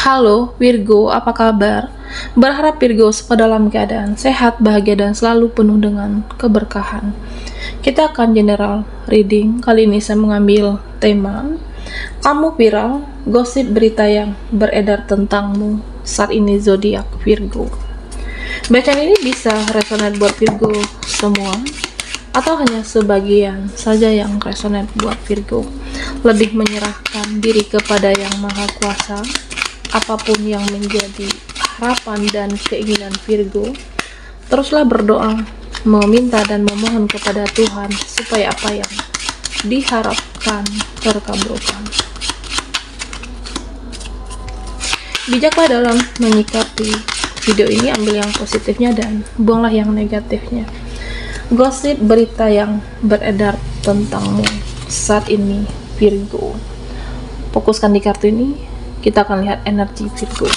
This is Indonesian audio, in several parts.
Halo Virgo, apa kabar? Berharap Virgo dalam keadaan sehat, bahagia, dan selalu penuh dengan keberkahan. Kita akan general reading. Kali ini saya mengambil tema kamu viral, gosip berita yang beredar tentangmu saat ini zodiak Virgo. Bacaan ini bisa resonate buat Virgo semua atau hanya sebagian saja yang resonate buat Virgo. Lebih menyerahkan diri kepada Yang Maha Kuasa. Apapun yang menjadi harapan dan keinginan Virgo, teruslah berdoa, meminta dan memohon kepada Tuhan supaya apa yang diharapkan terkabulkan. Bijaklah dalam menyikapi video ini, ambil yang positifnya dan buanglah yang negatifnya. Gosip berita yang beredar tentangmu saat ini Virgo. Fokuskan di kartu ini. Kita akan lihat energi Virgo.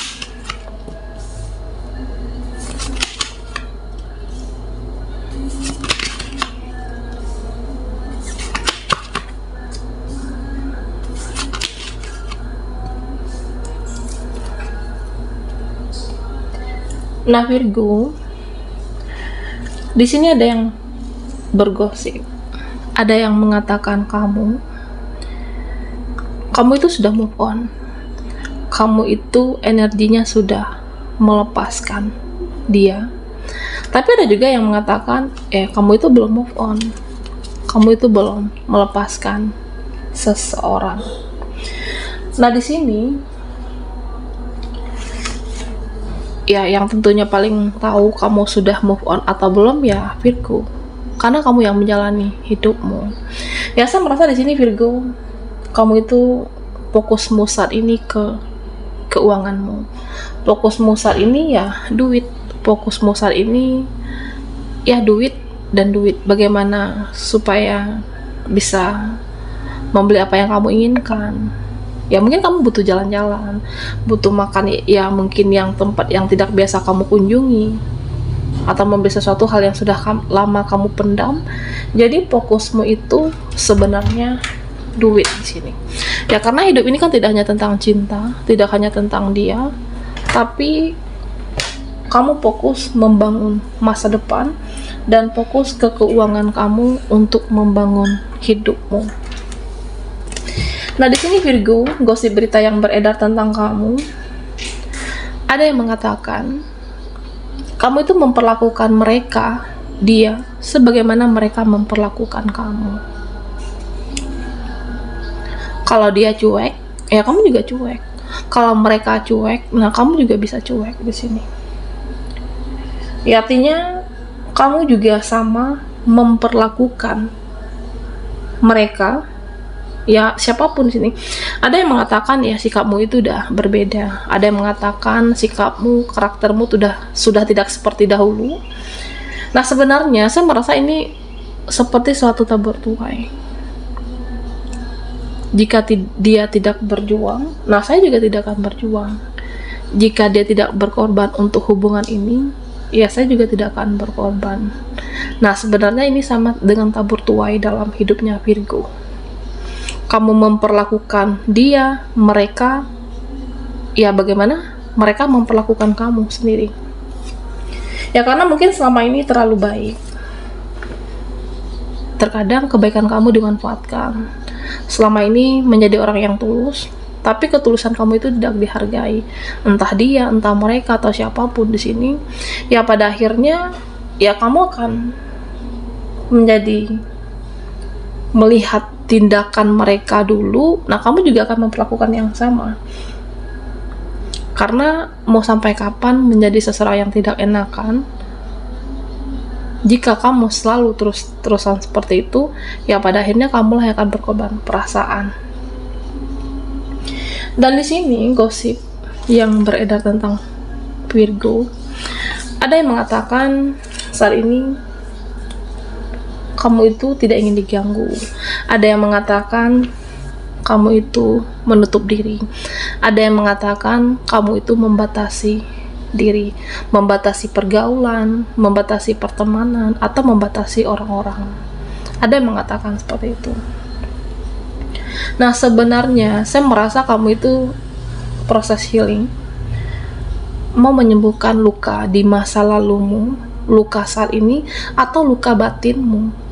Nah Virgo, di sini ada yang bergosip, ada yang mengatakan kamu itu sudah move on. Kamu itu energinya sudah melepaskan dia. Tapi ada juga yang mengatakan, kamu itu belum move on. Kamu itu belum melepaskan seseorang. Nah, di sini ya yang tentunya paling tahu kamu sudah move on atau belum ya Virgo. Karena kamu yang menjalani hidupmu. Ya, saya merasa di sini Virgo, kamu itu fokusmu saat ini ke keuanganmu, fokusmu saat ini ya duit, fokusmu saat ini ya duit dan duit. Bagaimana supaya bisa membeli apa yang kamu inginkan. Ya mungkin kamu butuh jalan-jalan, butuh makan ya mungkin yang tempat yang tidak biasa kamu kunjungi, atau membeli sesuatu hal yang sudah lama kamu pendam. Jadi fokusmu itu sebenarnya duit di sini. Ya karena hidup ini kan tidak hanya tentang cinta, tidak hanya tentang dia, tapi kamu fokus membangun masa depan dan fokus ke keuangan kamu untuk membangun hidupmu. Nah, di sini Virgo, gosip berita yang beredar tentang kamu. Ada yang mengatakan kamu itu memperlakukan dia sebagaimana mereka memperlakukan kamu. Kalau dia cuek, ya kamu juga cuek. Kalau mereka cuek, nah kamu juga bisa cuek di sini. Ya artinya kamu juga sama memperlakukan mereka. Ya siapapun di sini. Ada yang mengatakan ya sikapmu itu udah berbeda. Ada yang mengatakan sikapmu, karaktermu sudah tidak seperti dahulu. Nah sebenarnya saya merasa ini seperti suatu tabur tuai. Jika dia tidak berjuang, nah saya juga tidak akan berjuang. Jika dia tidak berkorban untuk hubungan ini, ya saya juga tidak akan berkorban. Nah sebenarnya ini sama dengan tabur tuai dalam hidupnya Virgo. Kamu memperlakukan mereka, ya bagaimana mereka memperlakukan kamu sendiri. Ya karena mungkin selama ini terlalu baik. Terkadang kebaikan kamu dimanfaatkan. Selama ini menjadi orang yang tulus, tapi ketulusan kamu itu tidak dihargai. Entah dia, entah mereka, atau siapapun di sini. Ya pada akhirnya, ya kamu akan menjadi melihat tindakan mereka dulu. Nah kamu juga akan memperlakukan yang sama. Karena mau sampai kapan menjadi seseorang yang tidak enakan, jika kamu selalu terus-terusan seperti itu, ya pada akhirnya kamu lah yang akan berkorban perasaan. Dan di sini gosip yang beredar tentang Virgo, ada yang mengatakan saat ini kamu itu tidak ingin diganggu. Ada yang mengatakan kamu itu menutup diri. Ada yang mengatakan kamu itu membatasi diri, membatasi pergaulan, membatasi pertemanan, atau membatasi orang-orang. Ada yang mengatakan seperti itu. Nah sebenarnya saya merasa kamu itu proses healing, mau menyembuhkan luka di masa lalumu, luka saat ini, atau luka batinmu.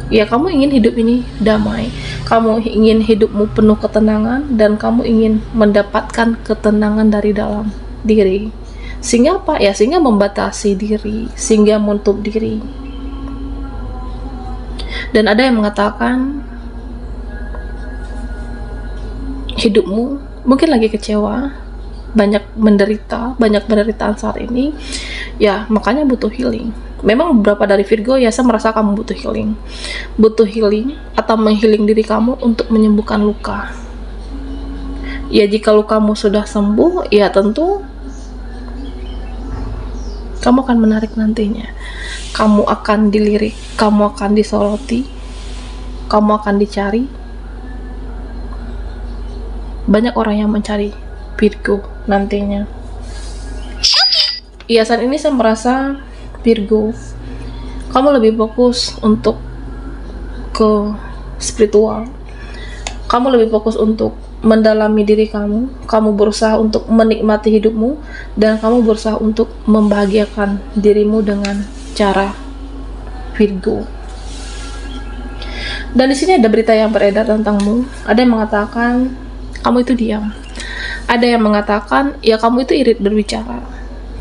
Ya, kamu ingin hidup ini damai, kamu ingin hidupmu penuh ketenangan, dan kamu ingin mendapatkan ketenangan dari dalam diri. Sehingga apa? Ya, sehingga membatasi diri, sehingga menutup diri. Dan ada yang mengatakan hidupmu mungkin lagi kecewa, banyak penderitaan saat ini, ya makanya butuh healing. Memang beberapa dari Virgo, ya saya merasa kamu butuh healing atau menghealing diri kamu untuk menyembuhkan luka. Ya, jika lukamu sudah sembuh, ya tentu kamu akan menarik nantinya, kamu akan dilirik, kamu akan disoroti, kamu akan dicari. Banyak orang yang mencari Virgo nantinya. Iya, saat ini saya merasa Virgo, kamu lebih fokus untuk ke spiritual, kamu lebih fokus untuk mendalami diri kamu berusaha untuk menikmati hidupmu, dan kamu berusaha untuk membahagiakan dirimu dengan cara Virgo. Dan di sini ada berita yang beredar tentangmu. Ada yang mengatakan kamu itu diam. Ada yang mengatakan ya kamu itu irit berbicara.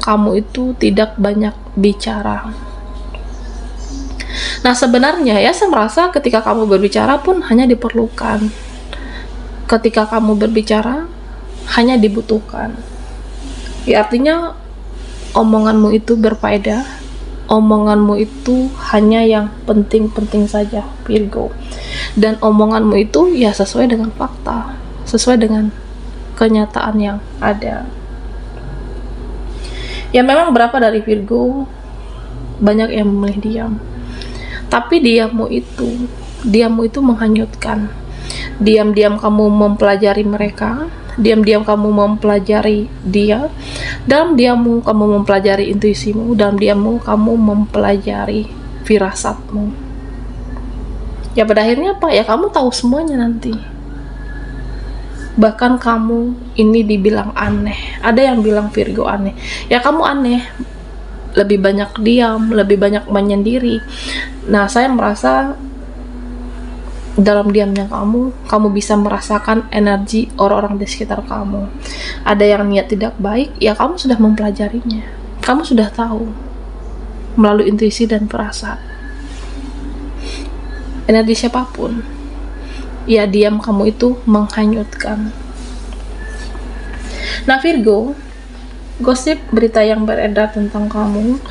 Kamu itu tidak banyak bicara. Nah, sebenarnya ya saya merasa ketika kamu berbicara pun hanya diperlukan. Ketika kamu berbicara hanya dibutuhkan. Ya, artinya omonganmu itu berfaedah. Omonganmu itu hanya yang penting-penting saja, Virgo. Dan omonganmu itu ya sesuai dengan fakta, sesuai dengan kenyataan yang ada. Ya, memang berapa dari Virgo banyak yang memilih diam. Tapi diammu itu menghanyutkan. Diam-diam kamu mempelajari mereka, diam-diam kamu mempelajari dia, dalam diammu kamu mempelajari intuisimu, dalam diammu kamu mempelajari firasatmu. Ya, pada akhirnya apa? Ya, kamu tahu semuanya nanti. Bahkan kamu ini dibilang aneh. Ada yang bilang Virgo aneh. Ya, kamu aneh. Lebih banyak diam, lebih banyak menyendiri. Nah, saya merasa dalam diamnya kamu bisa merasakan energi orang-orang di sekitar kamu. Ada yang niat tidak baik, ya kamu sudah mempelajarinya. Kamu sudah tahu melalui intuisi dan perasaan. Energi siapapun, ya diam kamu itu menghanyutkan. Nah, Virgo, gosip berita yang beredar tentang kamu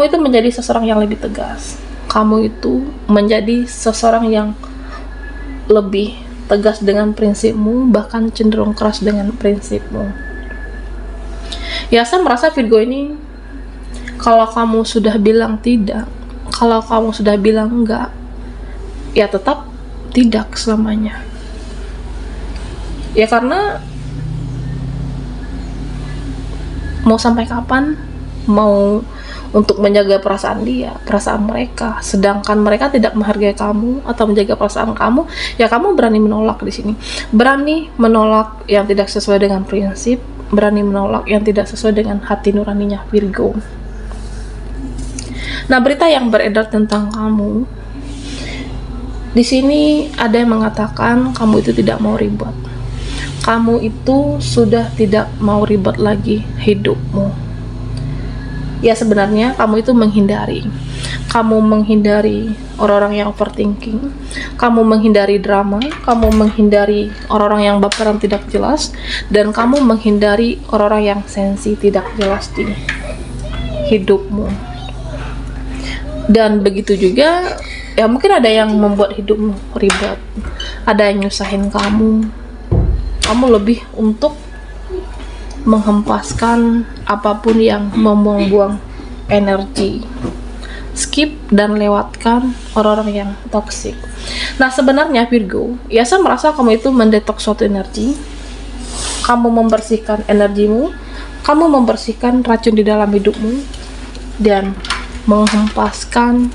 itu menjadi seseorang yang lebih tegas. Kamu itu menjadi seseorang yang lebih tegas dengan prinsipmu, bahkan cenderung keras dengan prinsipmu. Ya, saya merasa Virgo ini, kalau kamu sudah bilang tidak, kalau kamu sudah bilang enggak, ya tetap tidak selamanya. Ya, karena mau sampai kapan mau untuk menjaga perasaan dia, perasaan mereka, sedangkan mereka tidak menghargai kamu atau menjaga perasaan kamu, ya kamu berani menolak di sini. Berani menolak yang tidak sesuai dengan prinsip, berani menolak yang tidak sesuai dengan hati nuraninya Virgo. Nah, berita yang beredar tentang kamu di sini, ada yang mengatakan kamu itu tidak mau ribet. Kamu itu sudah tidak mau ribet lagi hidupmu. Ya, sebenarnya kamu itu menghindari. Kamu menghindari orang-orang yang overthinking. Kamu menghindari drama. Kamu menghindari orang-orang yang baperan tidak jelas. Dan kamu menghindari orang-orang yang sensi tidak jelas di hidupmu. Dan begitu juga, ya mungkin ada yang membuat hidupmu ribet. Ada yang nyusahin kamu. Kamu lebih untuk menghempaskan apapun yang membuang-buang energi. Skip dan lewatkan orang-orang yang toksik. Nah, sebenarnya Virgo, ya saya merasa kamu itu mendetoks suatu energi. Kamu membersihkan energimu, kamu membersihkan racun di dalam hidupmu, dan menghempaskan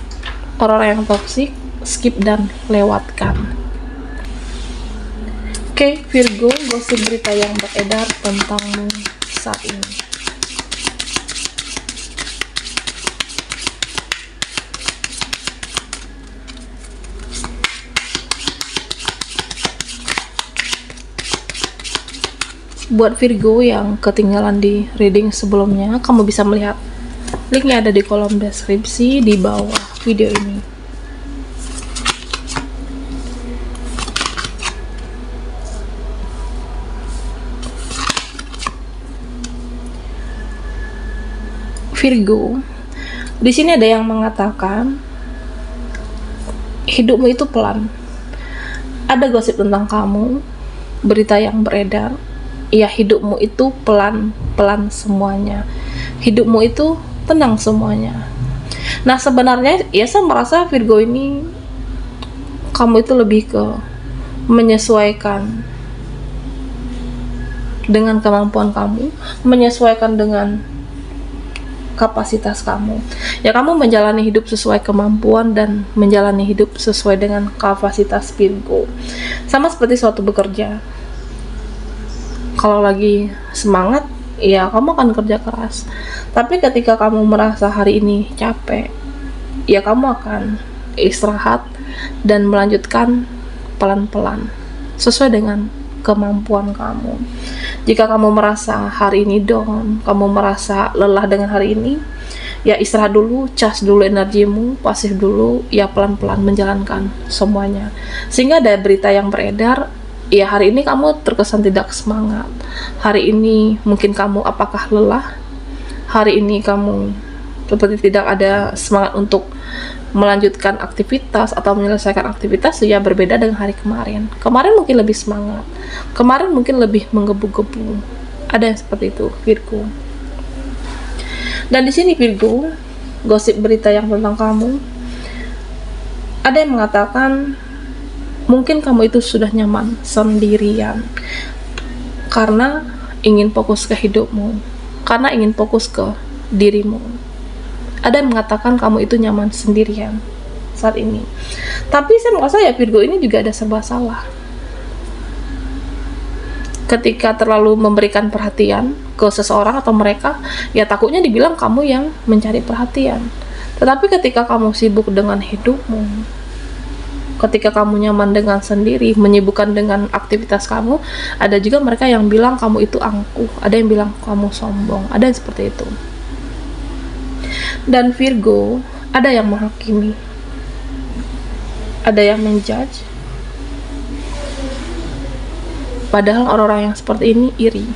orang-orang yang toksik. Skip dan lewatkan. Oke, Virgo, gosip berita yang beredar tentangmu saat ini. Buat Virgo yang ketinggalan di reading sebelumnya, kamu bisa melihat linknya ada di kolom deskripsi di bawah video ini. Virgo, di sini ada yang mengatakan hidupmu itu pelan. Ada gosip tentang kamu, berita yang beredar. Ya, hidupmu itu pelan-pelan semuanya. Hidupmu itu tenang semuanya. Nah, sebenarnya ya saya merasa Virgo ini kamu itu lebih ke menyesuaikan dengan kemampuan kamu, menyesuaikan dengan kapasitas kamu. Ya, kamu menjalani hidup sesuai kemampuan dan menjalani hidup sesuai dengan kapasitas Virgo. Sama seperti suatu bekerja. Kalau lagi semangat, ya kamu akan kerja keras. Tapi ketika kamu merasa hari ini capek, ya kamu akan istirahat dan melanjutkan pelan-pelan sesuai dengan kemampuan kamu. Jika kamu merasa hari ini down, kamu merasa lelah dengan hari ini, ya istirahat dulu, cas dulu energimu, pasif dulu, ya pelan-pelan menjalankan semuanya. Sehingga ada berita yang beredar, ya hari ini kamu terkesan tidak semangat. Hari ini mungkin kamu apakah lelah? Hari ini kamu seperti tidak ada semangat untuk melanjutkan aktivitas atau menyelesaikan aktivitas, ya berbeda dengan hari kemarin. Kemarin mungkin lebih semangat. Kemarin mungkin lebih menggebu-gebu. Ada yang seperti itu, Virgo. Dan di sini Virgo, gosip berita yang tentang kamu, ada yang mengatakan mungkin kamu itu sudah nyaman sendirian karena ingin fokus ke hidupmu, karena ingin fokus ke dirimu. Ada yang mengatakan kamu itu nyaman sendirian saat ini. Tapi saya merasa ya Virgo ini juga ada serba salah. Ketika terlalu memberikan perhatian ke seseorang atau mereka, ya takutnya dibilang kamu yang mencari perhatian. Tetapi ketika kamu sibuk dengan hidupmu, ketika kamu nyaman dengan sendiri, menyibukkan dengan aktivitas kamu, ada juga mereka yang bilang kamu itu angkuh, ada yang bilang kamu sombong, ada yang seperti itu. Dan Virgo, ada yang menghakimi, ada yang menjudge. Padahal orang-orang yang seperti ini iri.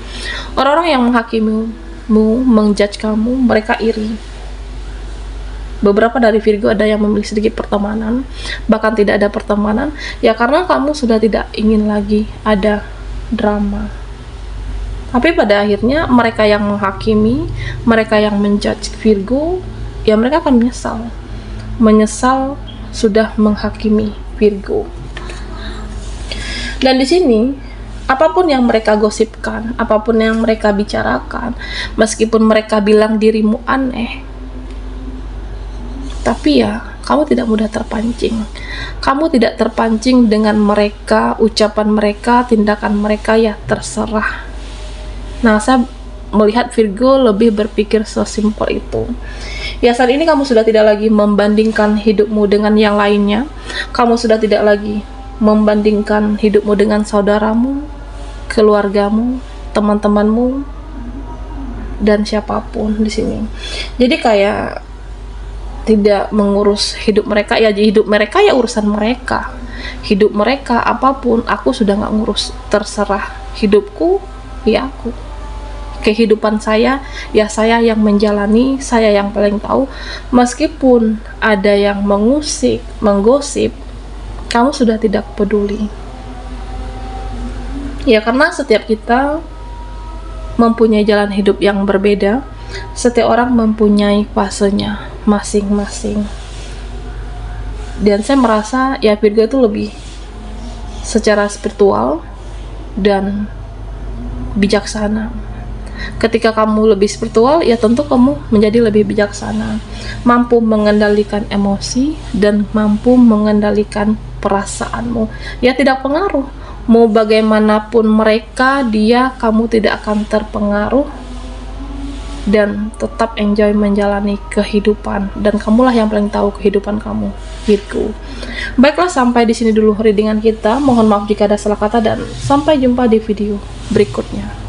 Orang-orang yang menghakimimu, menjudge kamu, mereka iri. Beberapa dari Virgo ada yang memilih sedikit pertemanan, bahkan tidak ada pertemanan, ya karena kamu sudah tidak ingin lagi ada drama. Tapi pada akhirnya mereka yang menghakimi, mereka yang menjudge Virgo, ya mereka akan menyesal sudah menghakimi Virgo. Dan di sini apapun yang mereka gosipkan, apapun yang mereka bicarakan, meskipun mereka bilang dirimu aneh, tapi ya kamu tidak mudah terpancing. Kamu tidak terpancing dengan mereka, ucapan mereka, tindakan mereka, ya terserah. Nah, saya melihat Virgo lebih berpikir sesimpel itu. Ya saat ini kamu sudah tidak lagi membandingkan hidupmu dengan yang lainnya. Kamu sudah tidak lagi membandingkan hidupmu dengan saudaramu, keluargamu, teman-temanmu, dan siapapun di sini. Jadi kayak tidak mengurus hidup mereka, ya hidup mereka ya urusan mereka. Hidup mereka apapun, aku sudah nggak ngurus, terserah. Hidupku, ya aku. Kehidupan saya, ya saya yang menjalani, saya yang paling tahu. Meskipun ada yang mengusik, menggosip, kamu sudah tidak peduli. Ya karena setiap kita mempunyai jalan hidup yang berbeda. Setiap orang mempunyai fasenya masing-masing. Dan saya merasa ya Virgo itu lebih secara spiritual dan bijaksana. Ketika kamu lebih spiritual, ya tentu kamu menjadi lebih bijaksana, mampu mengendalikan emosi dan mampu mengendalikan perasaanmu. Ya tidak pengaruh Mau bagaimanapun mereka, kamu tidak akan terpengaruh dan tetap enjoy menjalani kehidupan, dan kamulah yang paling tahu kehidupan kamu gitu. Baiklah, sampai di sini dulu readingan kita. Mohon maaf jika ada salah kata dan sampai jumpa di video berikutnya.